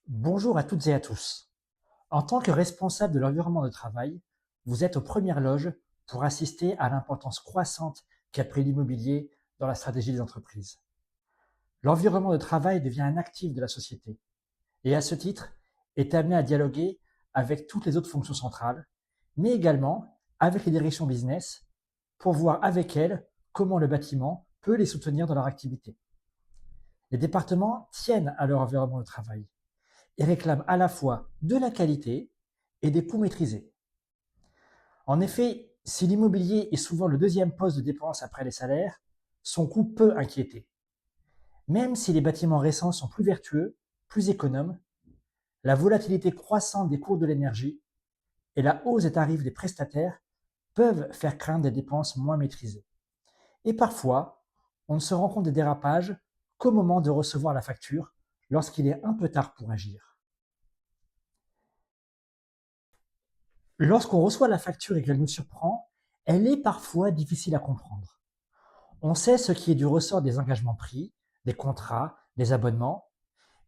Bonjour à toutes et à tous. En tant que responsable de l'environnement de travail, vous êtes aux premières loges pour assister à l'importance croissante qu'a pris l'immobilier dans la stratégie des entreprises. L'environnement de travail devient un actif de la société et à ce titre est amené à dialoguer avec toutes les autres fonctions centrales, mais également avec les directions business pour voir avec elles comment le bâtiment peut les soutenir dans leur activité. Les départements tiennent à leur environnement de travail et réclament à la fois de la qualité et des coûts maîtrisés. En effet, si l'immobilier est souvent le deuxième poste de dépense après les salaires, son coût peut inquiéter. Même si les bâtiments récents sont plus vertueux, plus économes, la volatilité croissante des cours de l'énergie et la hausse des tarifs des prestataires peuvent faire craindre des dépenses moins maîtrisées. Et parfois, on ne se rend compte des dérapages qu'au moment de recevoir la facture, lorsqu'il est un peu tard pour agir. Lorsqu'on reçoit la facture et qu'elle nous surprend, elle est parfois difficile à comprendre. On sait ce qui est du ressort des engagements pris, des contrats, des abonnements,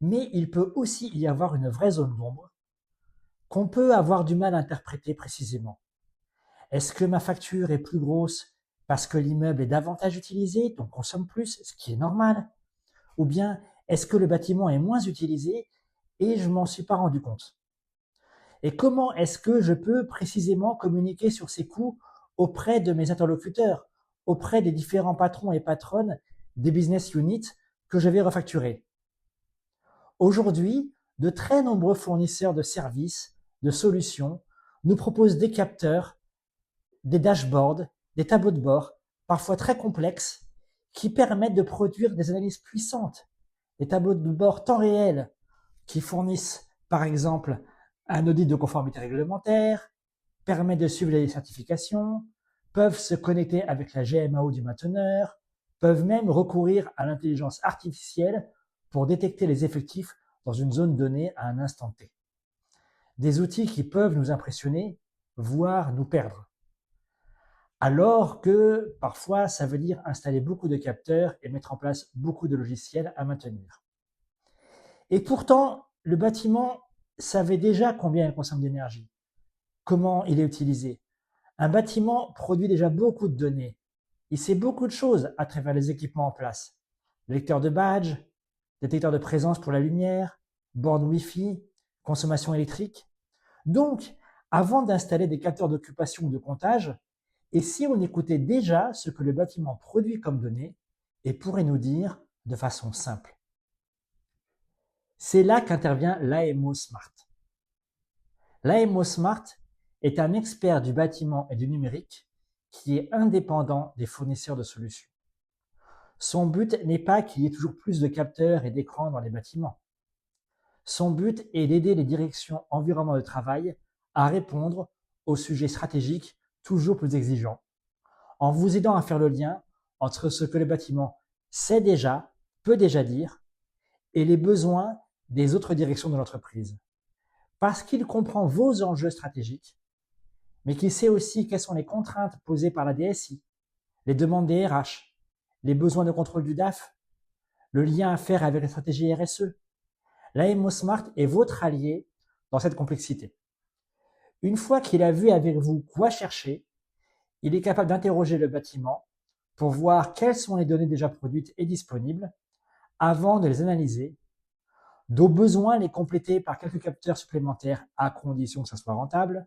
mais il peut aussi y avoir une vraie zone d'ombre qu'on peut avoir du mal à interpréter précisément. Est-ce que ma facture est plus grosse parce que l'immeuble est davantage utilisé, donc consomme plus, ce qui est normal? Ou bien est-ce que le bâtiment est moins utilisé et je m'en suis pas rendu compte? Et comment est-ce que je peux précisément communiquer sur ces coûts auprès de mes interlocuteurs, auprès des différents patrons et patronnes des business units que je vais refacturer? Aujourd'hui, de très nombreux fournisseurs de services, de solutions, nous proposent des capteurs, des dashboards, des tableaux de bord, parfois très complexes, qui permettent de produire des analyses puissantes, des tableaux de bord temps réel, qui fournissent, par exemple, un audit de conformité réglementaire, permettent de suivre les certifications, peuvent se connecter avec la GMAO du mainteneur, peuvent même recourir à l'intelligence artificielle pour détecter les effectifs dans une zone donnée à un instant T. Des outils qui peuvent nous impressionner, voire nous perdre. Alors que parfois, ça veut dire installer beaucoup de capteurs et mettre en place beaucoup de logiciels à maintenir. Et pourtant, le bâtiment savait déjà combien il consomme d'énergie, comment il est utilisé. Un bâtiment produit déjà beaucoup de données. Il sait beaucoup de choses à travers les équipements en place. Lecteur de badge, détecteur de présence pour la lumière, borne Wi-Fi, consommation électrique. Donc, avant d'installer des capteurs d'occupation ou de comptage, et si on écoutait déjà ce que le bâtiment produit comme données et pourrait nous dire de façon simple? C'est là qu'intervient l'AMO Smart. L'AMO Smart est un expert du bâtiment et du numérique qui est indépendant des fournisseurs de solutions. Son but n'est pas qu'il y ait toujours plus de capteurs et d'écrans dans les bâtiments. Son but est d'aider les directions environnement de travail à répondre aux sujets stratégiques toujours plus exigeants, en vous aidant à faire le lien entre ce que le bâtiment sait déjà, peut déjà dire, et les besoins des autres directions de l'entreprise. Parce qu'il comprend vos enjeux stratégiques, mais qu'il sait aussi quelles sont les contraintes posées par la DSI, les demandes des RH, les besoins de contrôle du DAF, le lien à faire avec la stratégie RSE. L'AMO Smart est votre allié dans cette complexité. Une fois qu'il a vu avec vous quoi chercher, il est capable d'interroger le bâtiment pour voir quelles sont les données déjà produites et disponibles avant de les analyser, d'au besoin les compléter par quelques capteurs supplémentaires à condition que ça soit rentable,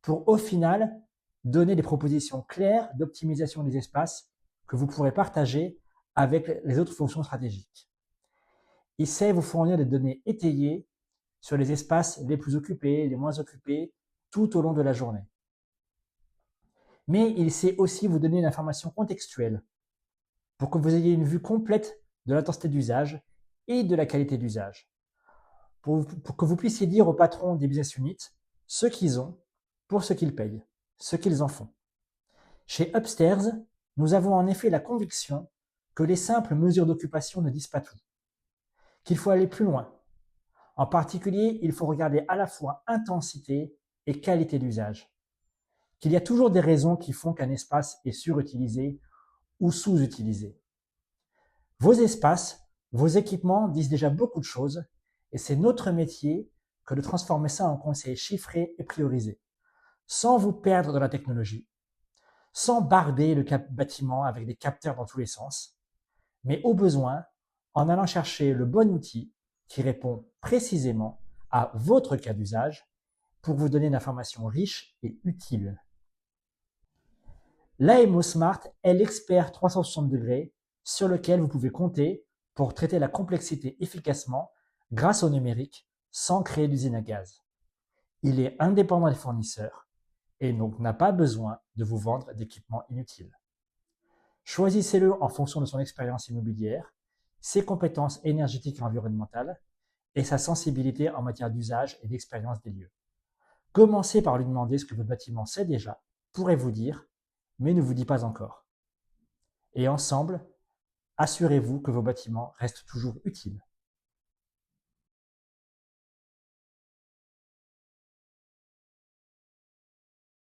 pour au final donner des propositions claires d'optimisation des espaces que vous pourrez partager avec les autres fonctions stratégiques. Il sait vous fournir des données étayées sur les espaces les plus occupés, les moins occupés, tout au long de la journée. Mais il sait aussi vous donner une information contextuelle pour que vous ayez une vue complète de l'intensité d'usage et de la qualité d'usage. Pour que vous puissiez dire aux patrons des business units ce qu'ils ont pour ce qu'ils payent, ce qu'ils en font. Chez Upstairs, nous avons en effet la conviction que les simples mesures d'occupation ne disent pas tout, qu'il faut aller plus loin. En particulier, il faut regarder à la fois intensité et qualité d'usage. Qu'il y a toujours des raisons qui font qu'un espace est surutilisé ou sous-utilisé. Vos espaces, vos équipements disent déjà beaucoup de choses Et c'est notre métier que de transformer ça en conseils chiffrés et priorisés, sans vous perdre dans la technologie, sans barder le bâtiment avec des capteurs dans tous les sens, mais au besoin, en allant chercher le bon outil qui répond précisément à votre cas d'usage pour vous donner une information riche et utile. L'AMO Smart est l'expert 360 degrés sur lequel vous pouvez compter pour traiter la complexité efficacement grâce au numérique sans créer d'usine à gaz. Il est indépendant des fournisseurs et donc n'a pas besoin de vous vendre d'équipements inutiles. Choisissez-le en fonction de son expérience immobilière, ses compétences énergétiques et environnementales et sa sensibilité en matière d'usage et d'expérience des lieux. Commencez par lui demander ce que votre bâtiment sait déjà, pourrait vous dire, mais ne vous dit pas encore. Et ensemble, assurez-vous que vos bâtiments restent toujours utiles.